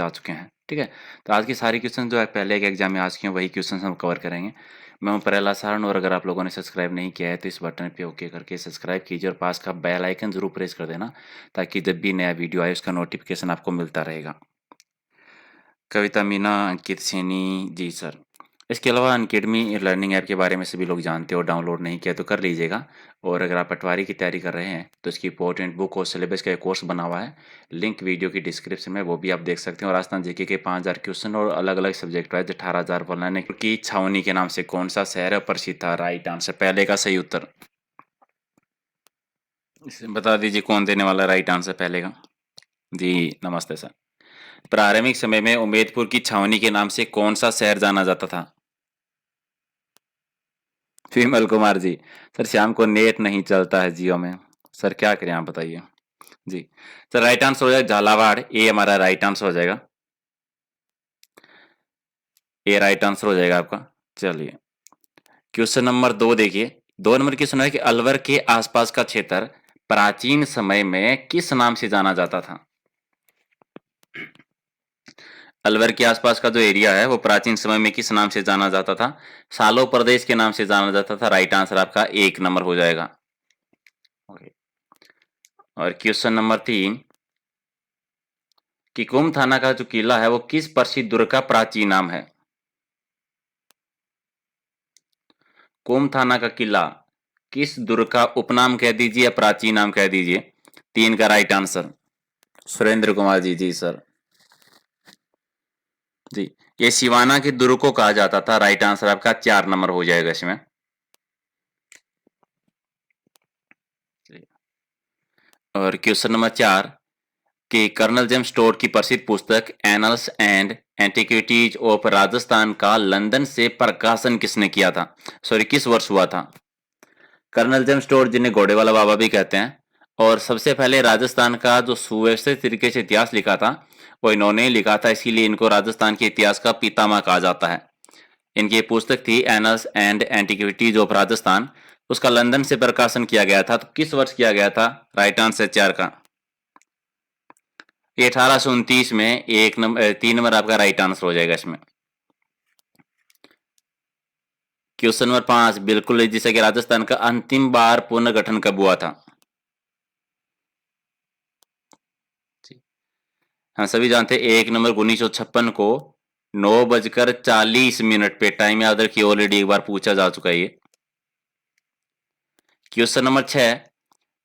आ चुके हैं, ठीक है। तो आज की सारी क्वेश्चन जो है पहले के एग्जाम में आज की हैं वही क्वेश्चन हम कवर करेंगे। मैं हूं प्रहलाद सारण और अगर आप लोगों ने सब्सक्राइब नहीं किया है तो इस बटन पे ओके करके सब्सक्राइब कीजिए और पास का बेल आइकन जरूर प्रेस कर देना ताकि जब भी नया वीडियो आए उसका नोटिफिकेशन आपको मिलता रहेगा। कविता मीना, अंकित सैनी जी सर। इसके अलावा अनकेडमी लर्निंग ऐप के बारे में सभी लोग जानते हो, डाउनलोड नहीं किया तो कर लीजिएगा। और अगर आप पटवारी की तैयारी कर रहे हैं तो इसकी इंपॉर्टेंट बुक और सिलेबस का एक कोर्स बना हुआ है, लिंक वीडियो की डिस्क्रिप्शन में, वो भी आप देख सकते हैं। और राजस्थान जीके के 5000 क्वेश्चन और अलग अलग सब्जेक्ट वाइज 18,000 वर्णन की छावनी के नाम से कौन सा शहर प्रसिद्ध था? राइट आंसर पहले का सही उत्तर। बता दीजिए कौन देने वाला राइट आंसर पहले का? जी नमस्ते सर। प्रारंभिक समय में उम्मेदपुर की छावनी के नाम से कौन सा शहर जाना जाता था? विमल कुमार जी। सर शाम को नेट नहीं चलता है जियो में, सर क्या करें आप बताइए। जी सर राइट आंसर हो जाएगा झालावाड़, ए हमारा राइट आंसर हो जाएगा, ए राइट आंसर हो जाएगा आपका। चलिए क्वेश्चन नंबर 2 देखिए। 2 नंबर क्वेश्चन है कि अलवर के आसपास का क्षेत्र प्राचीन समय में किस नाम से जाना जाता था? अलवर के आसपास का जो एरिया है वो प्राचीन समय में किस नाम से जाना जाता था? सालो प्रदेश के नाम से जाना जाता था। राइट आंसर आपका 1 नंबर हो जाएगा। और क्वेश्चन नंबर 3 कि कुंभ थाना का जो किला है वो किस प्रसिद्ध दुर्ग का प्राचीन नाम है? कुंभ थाना का किला किस दुर्ग का उपनाम कह दीजिए या प्राचीन नाम कह दीजिए? 3 का राइट आंसर सुरेंद्र कुमार जी। जी सर। जी ये सिवाना के दुर्ग को कहा जाता था। राइट आंसर आपका 4 नंबर हो जाएगा इसमें। और क्वेश्चन नंबर 4 कि कर्नल जेम्स टोड की प्रसिद्ध पुस्तक annuls and antiquities of Rajasthan का लंदन से प्रकाशन किसने किया था? सॉरी किस वर्ष हुआ था? कर्नल जेम्स टोड जिन्हें घोड़े वाला बाबा भी कहते हैं और सबसे पहले राजस्थान का जो सुव्यवस्थित तरीके से इतिहास लिखा था वो इन्होंने लिखा था, इसीलिए इनको राजस्थान के इतिहास का पितामह कहा जाता है। इनकी पुस्तक थी annuls and antiquities of Rajasthan, उसका लंदन से प्रकाशन किया गया था। तो किस वर्ष किया गया था? राइट आंसर 4 का ये 1829 में। 3 नंबर आपका राइट आंसर हो जाएगा इसमें। क्वेश्चन नंबर 5 बिल्कुल जैसे कि राजस्थान का अंतिम बार पुनर्गठन कब हुआ था? हम सभी जानते हैं 1 नंबर 1956 को 9:40 पे। टाइम याद रखिए, ऑलरेडी एक बार पूछा जा चुका है ये। क्वेश्चन नंबर 6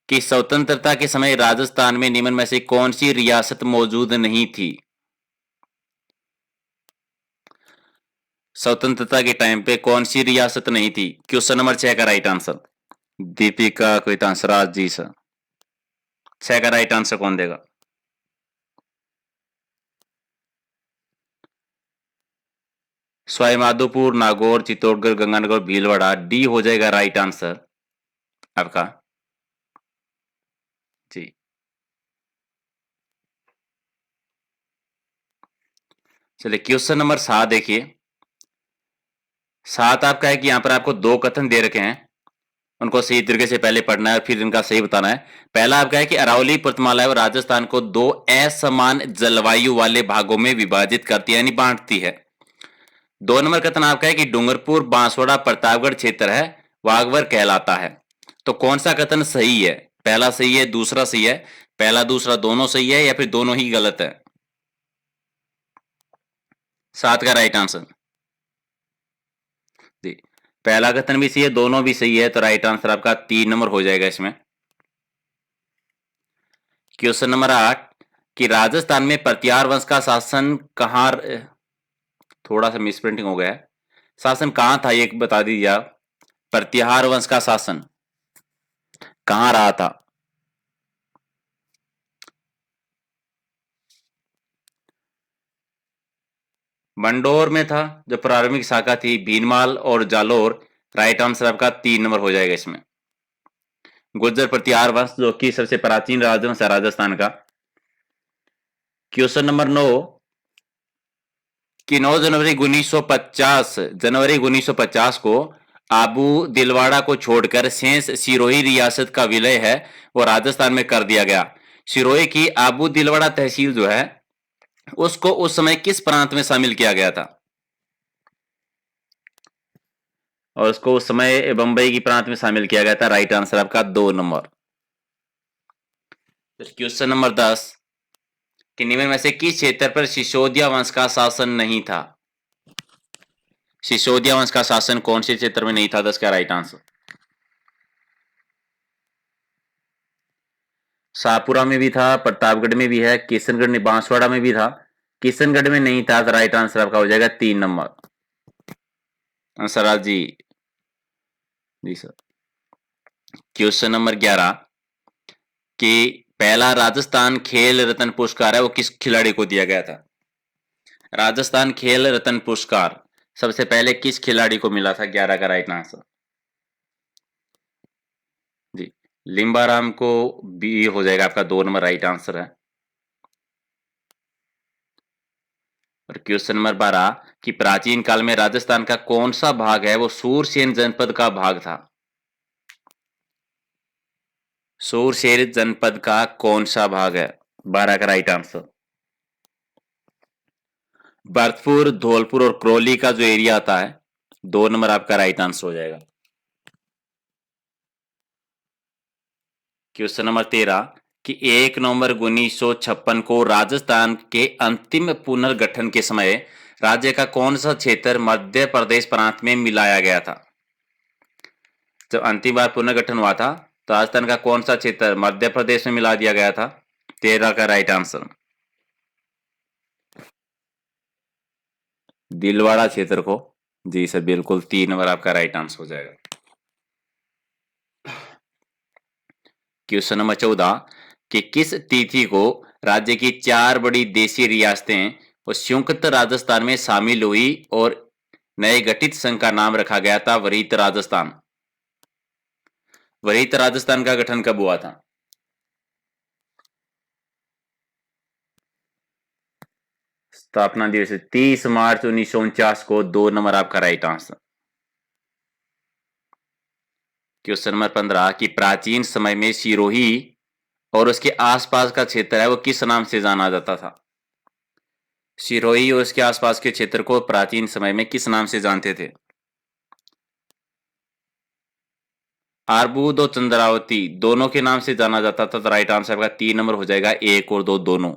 कि स्वतंत्रता के समय राजस्थान में निम्न में से कौन सी रियासत मौजूद नहीं थी? स्वतंत्रता के टाइम पे कौन सी रियासत नहीं थी? क्वेश्चन नंबर 6 का राइट आंसर दीपिका कोई हंसराज जी सर। 6 का राइट आंसर कौन देगा? सवाईमाधोपुर, नागौर, चित्तौड़गढ़, गंगानगर, भीलवाड़ा। डी हो जाएगा राइट आंसर आपका। जी चलिए क्वेश्चन नंबर 7 देखिए। 7 आपका है कि यहां पर आपको 2 कथन दे रखे हैं, उनको सही तरीके से पहले पढ़ना है और फिर इनका सही बताना है। पहला आपका है कि अरावली पर्वतमाला और राजस्थान को 2 असमान जलवायु वाले भागों में विभाजित करती है यानी बांटती है। 2 नंबर कथन आपका है कि डूंगरपुर, बांसवाड़ा, प्रतापगढ़ क्षेत्र है वागवर कहलाता है। तो कौन सा कथन सही है? पहला सही है, दूसरा सही है, पहला दूसरा दोनों सही है या फिर दोनों ही गलत है? 7 का राइट आंसर जी पहला कथन भी सही है, दोनों भी सही है, तो राइट आंसर आपका 3 नंबर हो जाएगा इसमें। क्वेश्चन नंबर 8 कि राजस्थान में प्रत्यार वंश का शासन कहां, थोड़ा सा मिसप्रिंटिंग हो गया है, शासन कहां था ये बता दीजिए आप। प्रत्याहार वंश का शासन कहां रहा था? मंडोर में था जो प्रारंभिक शाखा थी, भीनमाल और जालोर। राइट आंसर आपका 3 नंबर हो जाएगा इसमें। गुर्जर प्रत्याहार वंश जो कि सबसे प्राचीन राजवंश है राजस्थान का। क्वेश्चन नंबर 9 कि 9 जनवरी 1950 को आबू दिलवाड़ा को छोड़कर शेष सिरोही रियासत का विलय है वो राजस्थान में कर दिया गया। सिरोही की आबू दिलवाड़ा तहसील जो है उसको उस समय किस प्रांत में शामिल किया गया था? और उसको उस समय बंबई की प्रांत में शामिल किया गया था। राइट आंसर आपका 2 नंबर। क्वेश्चन नंबर 10 कि निम्न में से किस क्षेत्र पर सिसोदिया वंश का शासन नहीं था? सिसोदिया वंश का शासन कौन से क्षेत्र में नहीं था? 10 का राइट आंसर। शाहपुरा में भी था, प्रतापगढ़ में भी है, किशनगढ़ में, बांसवाड़ा में भी था, किशनगढ़ में नहीं था। तो राइट आंसर आपका हो जाएगा 3 नंबर। आंसर जी। जी सर। क्वेश्चन नंबर 11 कि पहला राजस्थान खेल रत्न पुरस्कार है वो किस खिलाड़ी को दिया गया था? राजस्थान खेल रत्न पुरस्कार सबसे पहले किस खिलाड़ी को मिला था? 11 का राइट आंसर जी। लिम्बाराम को भी हो जाएगा आपका 2 नंबर राइट आंसर है। और क्वेश्चन नंबर 12 कि प्राचीन काल में राजस्थान का कौन सा भाग है वो सूरसेन जनपद का भाग था? सूरसेन जनपद का कौन सा भाग है? 12 का राइट आंसर। भरतपुर, धौलपुर और करौली का जो एरिया आता है, 2 नंबर आपका राइट आंसर हो जाएगा। क्वेश्चन नंबर 13 कि 1 नवंबर 1956 को राजस्थान के अंतिम पुनर्गठन के समय राज्य का कौन सा क्षेत्र मध्य प्रदेश प्रांत में मिलाया गया था? जब अंतिम बार पुनर्गठन हुआ था तो राजस्थान का कौन सा क्षेत्र मध्य प्रदेश में मिला दिया गया था? 13 का राइट आंसर। दिलवाड़ा क्षेत्र को। जी सर बिल्कुल, 3 नंबर आपका राइट आंसर हो जाएगा। क्वेश्चन नंबर 14 कि किस तिथि को राज्य की 4 बड़ी देशी रियासतें और संयुक्त राजस्थान में शामिल हुई और नए गठित संघ का नाम रखा गया था वरीत राजस्थान? वरीत राजस्थान का गठन कब हुआ था? स्थापना दिवस 30 मार्च 1949 को। 2 नंबर आपका राइट आंसर। क्वेश्चन नंबर 15 कि प्राचीन समय में सिरोही और उसके आसपास का क्षेत्र है वो किस नाम से जाना जाता था? सिरोही और उसके आसपास के क्षेत्र को प्राचीन समय में किस नाम से जानते थे? आरबूद और चंद्रावती दोनों के नाम से जाना जाता था। तो राइट आंसर आपका 3 नंबर हो जाएगा, 1 और 2 दोनों।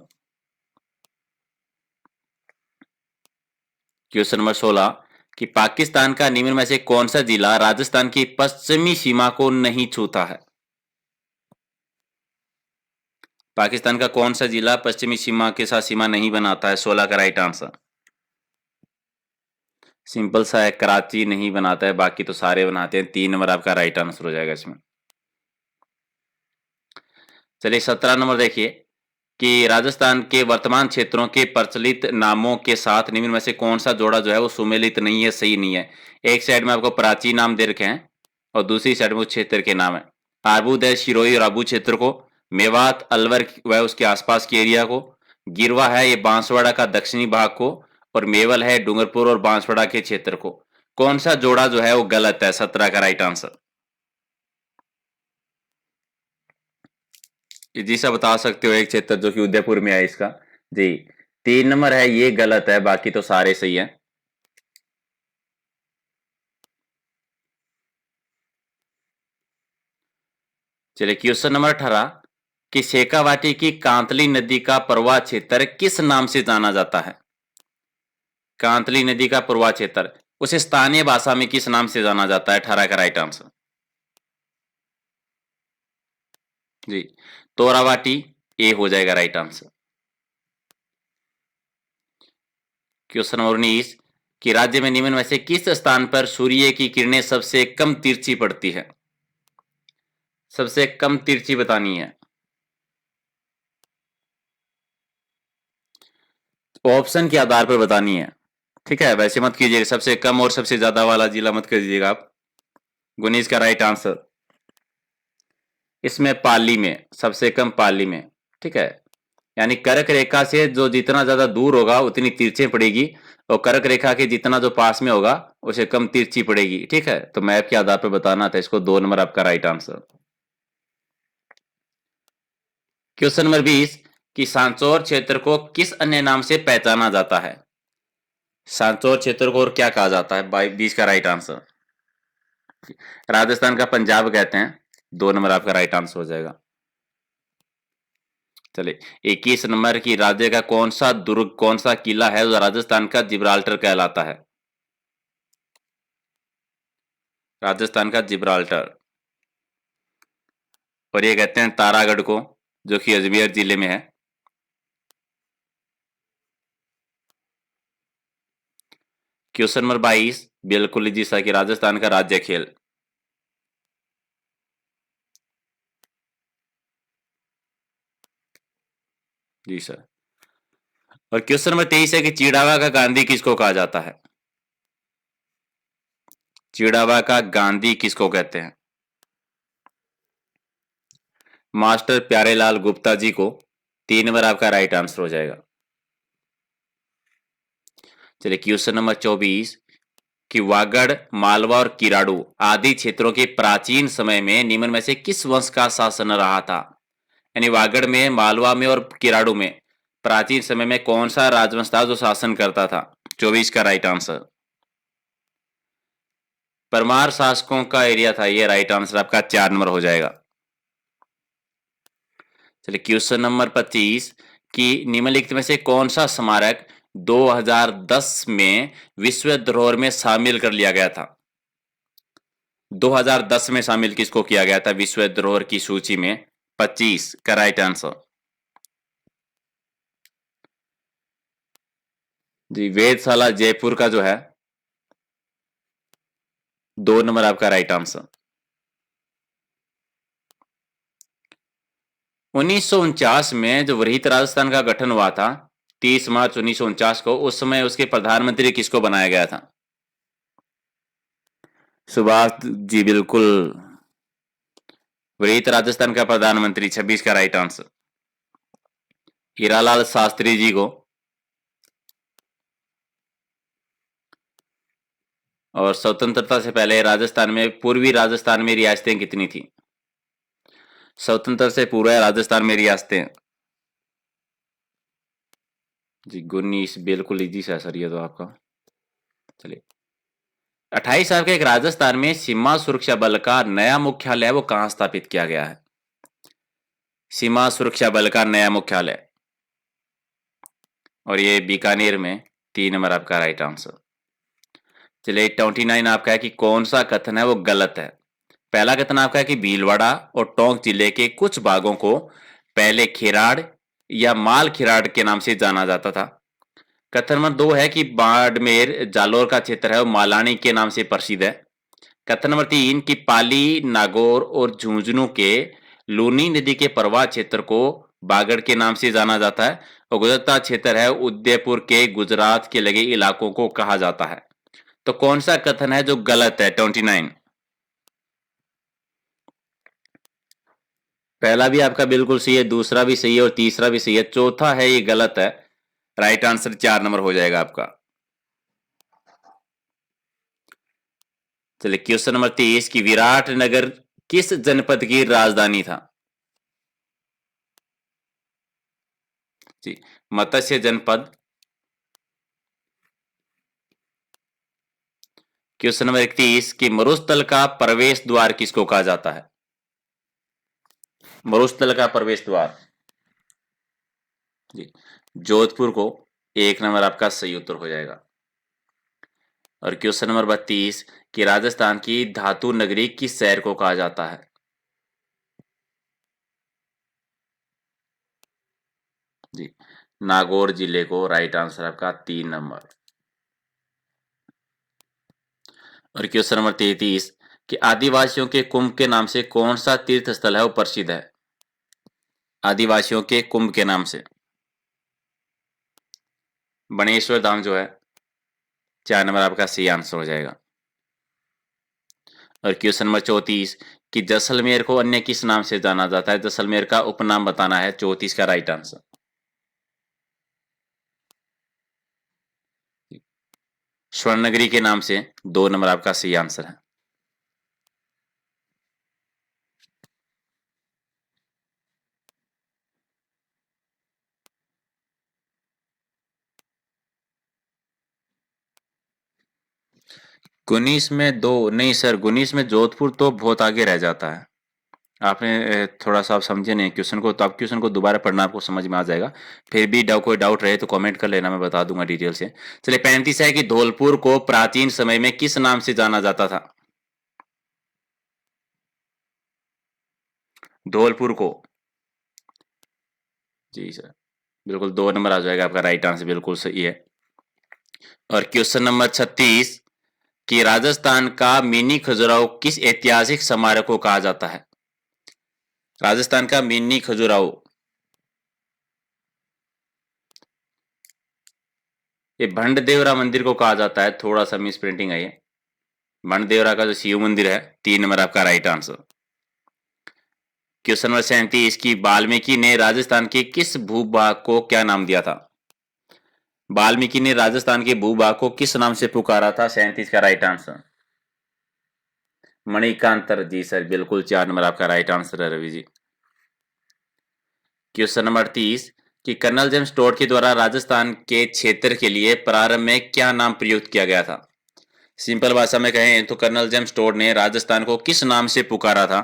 क्वेश्चन नंबर 16 कि पाकिस्तान का निम्न में से कौन सा जिला राजस्थान की पश्चिमी सीमा को नहीं छूता है? पाकिस्तान का कौन सा जिला पश्चिमी सीमा के साथ सीमा नहीं बनाता है? 16 का राइट आंसर। सिंपल सा है, कराची नहीं बनाता है, बाकी तो सारे बनाते हैं। 3 नंबर आपका राइट आंसर हो जाएगा इसमें। चलिए 17 नंबर देखिए कि राजस्थान के वर्तमान क्षेत्रों के प्रचलित नामों के साथ निम्न में से कौन सा जोड़ा जो है वो सुमेलित नहीं है, सही नहीं है। एक साइड में आपको प्राचीन नाम दे रखे हैं और दूसरी साइड में उस क्षेत्र के नाम है। आरबूद है सिरोही और आबू क्षेत्र को, मेवात अलवर वह उसके आसपास के एरिया को, गिरवा है ये बांसवाड़ा का दक्षिणी भाग को, और मेवल है डूंगरपुर और बांसवाड़ा के क्षेत्र को। कौन सा जोड़ा जो है वो गलत है? 17 का राइट आंसर। जी सा बता सकते हो एक क्षेत्र जो कि उदयपुर में है इसका। जी 3 नंबर है ये गलत है, बाकी तो सारे सही है। चलिए क्वेश्चन नंबर 18 कि शेखावाटी की कांतली नदी का प्रवाह क्षेत्र किस नाम से जाना जाता है? कांतली नदी का प्रवाह क्षेत्र उसे स्थानीय भाषा में किस नाम से जाना जाता है? 18 का राइट आंसर। जी तोरावाटी, ए हो जाएगा राइट आंसर। क्वेश्चन नंबर 19 कि राज्य में निम्न में से किस स्थान पर सूर्य की किरणें सबसे कम तिरछी पड़ती है? सबसे कम तिरछी बतानी है। ऑप्शन के आधार पर बतानी है, ठीक है? वैसे मत कीजिएगा, सबसे कम और सबसे ज्यादा वाला जिला मत कर दीजिएगा आप। 19 का राइट आंसर। इसमें पाली में सबसे कम, पाली में, ठीक है? यानी कर्क रेखा से जो जितना ज्यादा दूर होगा उतनी तिरछी पड़ेगी, और कर्क रेखा के जितना जो पास में होगा उसे कम तिरछी पड़ेगी, ठीक है? तो मैप के आधार पर बताना था इसको। 2 नंबर आपका राइट आंसर। क्वेश्चन नंबर 20 कि सांचौर क्षेत्र को किस अन्य नाम से पहचाना जाता है? सांचौर क्षेत्र को और क्या कहा जाता है? 20 का राइट आंसर। राजस्थान का पंजाब कहते हैं। 2 नंबर आपका राइट आंसर हो जाएगा। चलिए 21 नंबर की राज्य का कौन सा दुर्ग, कौन सा किला है जो राजस्थान का जिब्राल्टर कहलाता है? राजस्थान का जिब्राल्टर। और ये कहते हैं तारागढ़ को, जो कि अजमेर जिले में है। क्वेश्चन नंबर 22 बिल्कुल जी सा कि राजस्थान का राज्य खेल। जी सर। और क्वेश्चन नंबर 23 है कि चिड़ावा का गांधी किसको कहा जाता है? चिड़ावा का गांधी किसको कहते हैं? मास्टर प्यारेलाल गुप्ता जी को। 3 नंबर आपका राइट आंसर हो जाएगा। चलिए क्वेश्चन नंबर 24 कि वागड़, मालवा और किराड़ू आदि क्षेत्रों के प्राचीन समय में निम्न में से किस वंश का शासन रहा था? यानी वागड़ में, मालवा में और किराड़ू में प्राचीन समय में कौन सा राजवंश था जो शासन करता था? 24 का राइट आंसर। परमार शासकों का एरिया था ये। राइट आंसर आपका 4 नंबर हो जाएगा। चलिए क्वेश्चन नंबर 25 कि निम्नलिखित में से कौन सा स्मारक 2010 में विश्व धरोहर में शामिल कर लिया गया था? 2010 में शामिल किसको किया गया था विश्व धरोहर की सूची में? 25 का राइट आंसर। जी वेधशाला जयपुर का जो है। 2 नंबर आपका राइट आंसर। 1949 में जो वृहत राजस्थान का गठन हुआ था 30 मार्च 1949 को, उस समय उसके प्रधानमंत्री किसको बनाया गया था? सुभाष जी बिल्कुल। वृहत राजस्थान का प्रधानमंत्री। 26 का राइट आंसर। हीरालाल शास्त्री जी को। और स्वतंत्रता से पहले राजस्थान में, पूर्वी राजस्थान में रियासतें कितनी थी? स्वतंत्रता से पूर्व राजस्थान में रियासतें जी 19 बिल्कुल इजी सा सर ये तो आपका। चलिए 28 साल के एक राजस्थान में सीमा सुरक्षा बल का नया मुख्यालय है वो कहां स्थापित किया गया है? सीमा सुरक्षा बल का नया मुख्यालय, और ये बीकानेर में। 3 नंबर आपका राइट आंसर। चलिए 29 आपका है कि कौन सा कथन है वो गलत है? पहला कथन आपका है कि भीलवाड़ा और टोंक जिले के कुछ भागों को पहले खिराड़ या माल खिराड़ के नाम से जाना जाता था। कथन नंबर 2 है कि बाड़मेर जालोर का क्षेत्र है वो मालानी के नाम से प्रसिद्ध है। कथन नंबर 3 कि पाली, नागौर और झुंझुनू के लूनी नदी के प्रवाह क्षेत्र को बागड़ के नाम से जाना जाता है, और गुजरता क्षेत्र है उदयपुर के गुजरात के लगे इलाकों को कहा जाता है। तो कौन सा कथन है जो गलत है? 29। पहला भी आपका बिल्कुल सही है, दूसरा भी सही है और तीसरा भी सही है, चौथा है ये गलत है। राइट आंसर 4 नंबर हो जाएगा आपका। चलिए क्वेश्चन नंबर 23 कि विराट नगर किस जनपद की राजधानी था? जी मत्स्य जनपद। क्वेश्चन नंबर 31 कि मरुस्थल का प्रवेश द्वार किसको कहा जाता है? मरुस्थल का प्रवेश द्वार जी जोधपुर को। 1 नंबर आपका सही उत्तर हो जाएगा। और क्वेश्चन नंबर 32 कि राजस्थान की धातु नगरी किस शहर को कहा जाता है? जी नागौर जिले को। राइट आंसर आपका 3 नंबर। और क्वेश्चन नंबर 33 कि आदिवासियों के कुंभ के नाम से कौन सा तीर्थ स्थल है वो प्रसिद्ध है? आदिवासियों के कुंभ के नाम से बनेश्वर धाम जो है। 4 नंबर आपका सही आंसर हो जाएगा। और क्वेश्चन नंबर 34 कि जैसलमेर को अन्य किस नाम से जाना जाता है? जैसलमेर का उपनाम बताना है। 34 का राइट आंसर। स्वर्णनगरी के नाम से। 2 नंबर आपका सही आंसर है। गुनीस में दो नहीं सर, गुनीस में जोधपुर तो बहुत आगे रह जाता है। आपने थोड़ा सा आप समझे नहीं क्वेश्चन को, तो आप क्वेश्चन को दोबारा पढ़ना, आपको समझ में आ जाएगा। फिर भी कोई डाउट रहे तो कमेंट कर लेना, मैं बता दूंगा डिटेल से। चलिए 35 है कि धौलपुर को प्राचीन समय में किस नाम से जाना जाता था? धौलपुर को। जी सर, बिल्कुल 2 नंबर आ जाएगा आपका राइट आंसर, बिल्कुल सही है। और क्वेश्चन नंबर 36 कि राजस्थान का मिनी खजुराहो किस ऐतिहासिक स्मारक को कहा जाता है? राजस्थान का मिनी खजुराहो, ये भंडदेवरा मंदिर को कहा जाता है। थोड़ा सा मिस प्रिंटिंग है ये। भंडदेवरा का जो शिव मंदिर है। 3 नंबर आपका राइट आंसर। क्वेश्चन नंबर 37 की वाल्मीकि ने राजस्थान के किस भूभाग को क्या नाम दिया था? वाल्मीकि ने राजस्थान के भूभाग को किस नाम से पुकारा था? 37 का राइट आंसर मणिकांतर। जी सर, बिल्कुल 4 नंबर आपका राइट आंसर है रवि जी। क्वेश्चन नंबर 30 कि कर्नल जेम्स टोड के द्वारा राजस्थान के क्षेत्र के लिए प्रारंभ में क्या नाम प्रयुक्त किया गया था? सिंपल भाषा में कहें तो कर्नल जेम्स टोड ने राजस्थान को किस नाम से पुकारा था?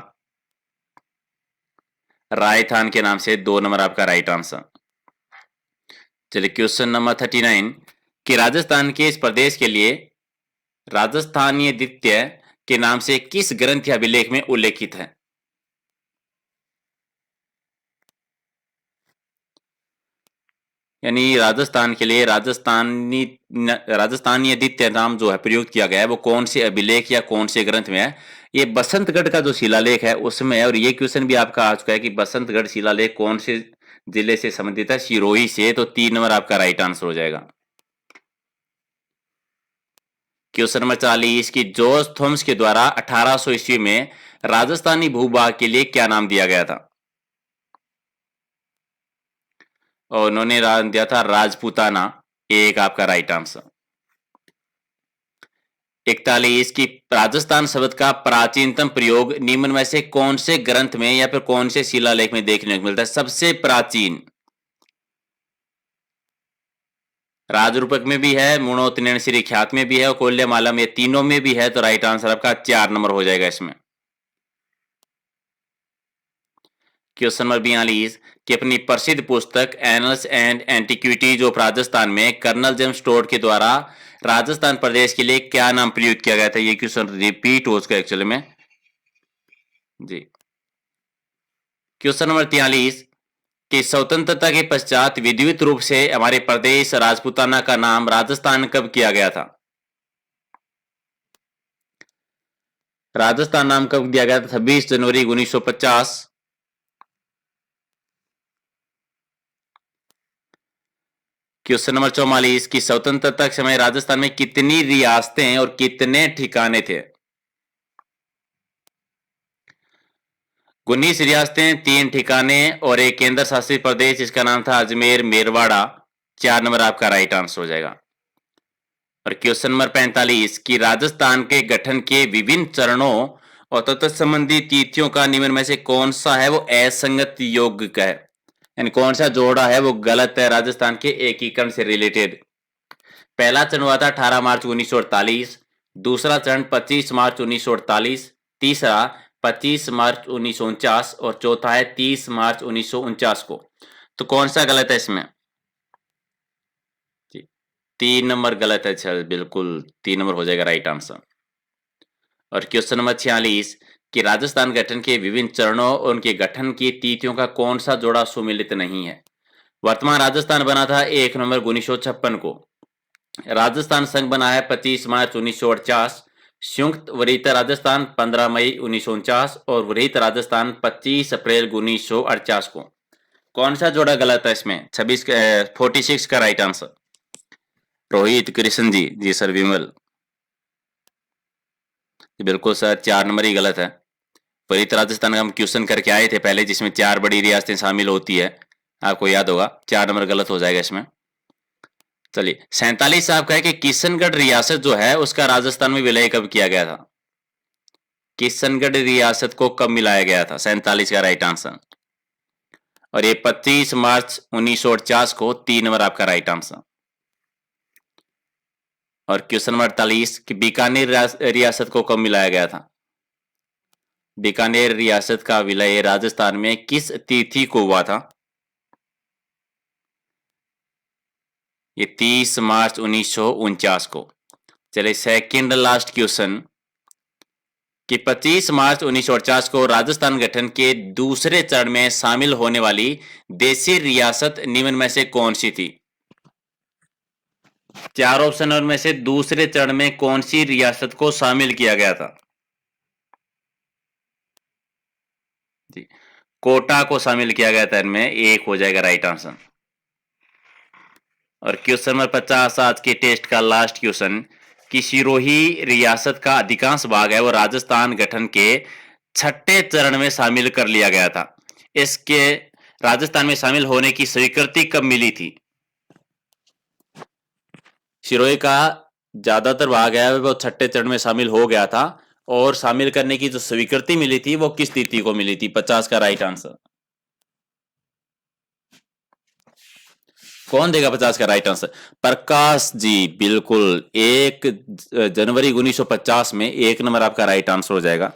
रायथान के नाम से। 2 नंबर आपका राइट आंसर। चलिए क्वेश्चन नंबर 39 कि राजस्थान के इस प्रदेश के लिए राजस्थानीय द्वितीय के नाम से किस ग्रंथ या अभिलेख में उल्लेखित है? यानी राजस्थान के लिए राजस्थानीय द्वितीय नाम जो है प्रयुक्त किया गया है, वो कौन से अभिलेख या कौन से ग्रंथ में है? ये बसंतगढ़ का जो शिलालेख है उसमें है। और ये क्वेश्चन भी आपका आ चुका है कि बसंतगढ़ शिलालेख कौन से जिले से संबंधित है? सिरोही से। तो 3 नंबर आपका राइट आंसर हो जाएगा। क्वेश्चन नंबर 40 की जॉर्ज थॉमस के द्वारा 1800 ईस्वी में राजस्थानी भूभाग के लिए क्या नाम दिया गया था? और उन्होंने नाम दिया था राजपूताना। एक आपका राइट आंसर। 41 की राजस्थान शब्द का प्राचीनतम प्रयोग निम्न में से कौन से ग्रंथ में या फिर कौन से शिलालेख में देखने को मिलता है? सबसे प्राचीन राजरूपक में भी है, मुणोत्तरश्री ख्यात में भी है और कोल्यमालम, ये तीनों में भी है। तो राइट आंसर आपका 4 नंबर हो जाएगा इसमें। क्वेश्चन नंबर 42 कि अपनी प्रसिद्ध पुस्तक annuls and antiquities of Rajasthan में कर्नल जेम्स टोड के द्वारा राजस्थान प्रदेश के लिए क्या नाम प्रयुक्त किया गया था? ये क्वेश्चन रिपीट हो चुका है एक्चुअली में। जी। क्वेश्चन नंबर 43 कि स्वतंत्रता के पश्चात विधिवत रूप से हमारे प्रदेश राजपूताना का नाम राजस्थान कब किया गया था? राजस्थान नाम कब दिया गया था? 26 जनवरी 1950। क्वेश्चन नंबर 44 की स्वतंत्रता के समय राजस्थान में कितनी रियासतें और कितने ठिकाने थे? 19 रियासतें, 3 ठिकाने और एक केंद्र शासित प्रदेश जिसका नाम था अजमेर मेरवाड़ा। 4 नंबर आपका राइट आंसर हो जाएगा। और क्वेश्चन नंबर 45 कि राजस्थान के गठन के विभिन्न चरणों और तत्संबंधी तिथियों का निम्न में से कौन सा है वो असंगत योग का है? यानी कौन सा जोड़ा है वो गलत है राजस्थान के एकीकरण से रिलेटेड? पहला चरण हुआ था 18 मार्च 1948, दूसरा चरण 25 मार्च 1948, तीसरा 25 मार्च 1949 और चौथा है 30 मार्च 1949 को। तो कौन सा गलत है इसमें? 3 नंबर गलत है सर, बिल्कुल 3 नंबर हो जाएगा राइट आंसर। और क्वेश्चन नंबर 46 कि राजस्थान गठन के विभिन्न चरणों और उनके गठन की तिथियों का कौन सा जोड़ा सुमिलित नहीं है? वर्तमान राजस्थान बना था 1 नवंबर 1956 को। राजस्थान संघ बना है 25 मार्च 1948। संयुक्त वरीयता राजस्थान 15 मई 1949 और वरीयता राजस्थान 25 अप्रैल 1948 को। कौन सा जोड़ा गलत है इसमें? 46 का राइट आंसर रोहित कृष्ण जी। जी सर, विमल बिल्कुल सर, 4 नंबर ही गलत है। वरीयता राजस्थान का हम क्वेश्चन करके आए थे पहले, जिसमें 4 बड़ी रियासतें शामिल होती है, आपको याद होगा। 4 नंबर गलत हो जाएगा इसमें। चलिए 47 साहब का है कि किशनगढ़ रियासत जो है उसका राजस्थान में विलय कब किया गया था? किशनगढ़ रियासत को कब मिलाया गया था? 47 का राइट आंसर। और ये 25 मार्च 1949 को। 3 नंबर आपका राइट आंसर। और क्वेश्चन नंबर 48 कि बीकानेर रियासत को कब मिलाया गया था? बीकानेर रियासत का विलय राजस्थान में किस तिथि को हुआ था? ये 30 मार्च 1949 को। चलिए सेकंड लास्ट क्वेश्चन कि 25 मार्च 1949 को राजस्थान गठन के दूसरे चरण में शामिल होने वाली देशी रियासत निम्न में से कौन सी थी? चार ऑप्शन में से दूसरे चरण में कौन सी रियासत को शामिल किया गया था? जी, कोटा को शामिल किया गया था। इनमें एक हो जाएगा राइट आंसर। और क्वेश्चन नंबर 50 आज के टेस्ट का लास्ट क्वेश्चन कि सिरोही रियासत का अधिकांश भाग है वो राजस्थान गठन के छठे चरण में शामिल कर लिया गया था। इसके राजस्थान में शामिल होने की स्वीकृति कब मिली थी? सिरोही का ज्यादातर भाग है वो छठे चरण में शामिल हो गया था और शामिल करने की जो स्वीकृति मिली थी वो किस तिथि को मिली थी? 50 का राइट आंसर कौन देगा? 50 का राइट आंसर प्रकाश जी, बिल्कुल 1 जनवरी 1950 में 1 नंबर आपका राइट आंसर हो जाएगा।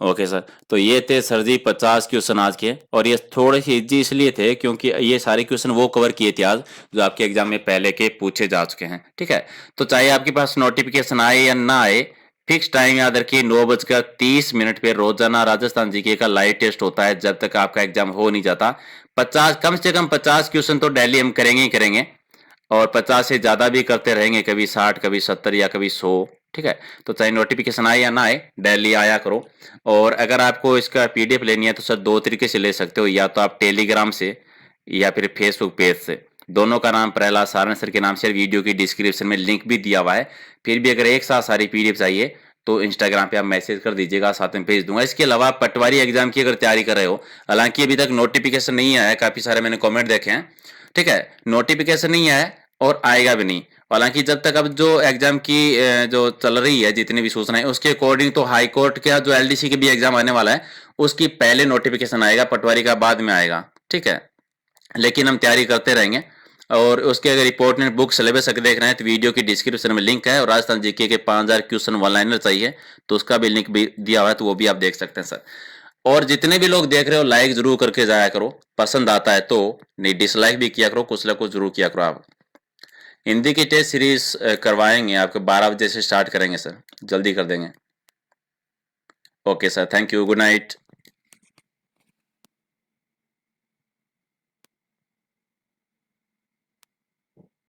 ओके सर, तो ये थे सर जी 50 क्वेश्चन आज के, और ये थोड़े से इजी इसलिए थे क्योंकि ये सारे क्वेश्चन वो कवर किए थे आज जो आपके एग्जाम में पहले के पूछे जा चुके हैं। ठीक है, तो चाहे आपके पास नोटिफिकेशन आए या ना आए, फिक्स टाइम याद रखिए 9:30 पे रोजाना राजस्थान जीके का लाइव टेस्ट होता है जब तक आपका एग्जाम हो नहीं जाता। 50 कम से कम 50 क्वेश्चन तो डेली हम करेंगे ही करेंगे, और 50 से ज्यादा भी करते रहेंगे, कभी 60 कभी 70 या कभी 100। ठीक है, तो चाहे नोटिफिकेशन आए या ना आए डेली आया करो। और अगर आपको इसका पीडीएफ लेनी है तो सर दो तरीके से ले सकते हो, या तो आप टेलीग्राम से या फिर फेसबुक पेज से। दोनों का नाम प्रहलाद सारण सर के नाम से, वीडियो की डिस्क्रिप्शन में लिंक भी दिया हुआ है। फिर भी अगर एक साथ सारी पीडीएफ चाहिए तो इंस्टाग्राम पे आप मैसेज कर दीजिएगा, साथ में भेज दूंगा। इसके अलावा पटवारी एग्जाम की अगर तैयारी कर रहे हो, हालांकि अभी तक नोटिफिकेशन नहीं आया है, काफी सारे मैंने कमेंट देखे हैं। ठीक है, नोटिफिकेशन नहीं आया और आएगा भी नहीं। हालांकि जब तक अब जो एग्जाम की जो चल रही है जितनी भी सूचनाएं उसके अकॉर्डिंग तो हाई कोर्ट का जो एलडीसी के भी एग्जाम आने वाला है उसकी पहले नोटिफिकेशन आएगा, पटवारी का बाद में आएगा। ठीक है, लेकिन हम तैयारी करते रहेंगे। और उसके अगर इंपॉर्टेंट बुक सिलेबस अगर देख रहे हैं तो वीडियो की डिस्क्रिप्शन में लिंक है, और राजस्थान जीके के 5000 क्वेश्चन वन लाइनर चाहिए तो उसका भी लिंक भी दिया हुआ है, तो वो भी आप देख सकते हैं सर। और जितने भी लोग देख रहे हो लाइक जरूर करके जाया करो, पसंद आता है तो, नहीं डिसलाइक भी किया करो, कुछ ना कुछ जरूर किया करो। आप हिंदी की टेस्ट सीरीज करवाएंगे आपको 12 बजे से स्टार्ट करेंगे सर, जल्दी कर देंगे। Okay sir, thank you, good night.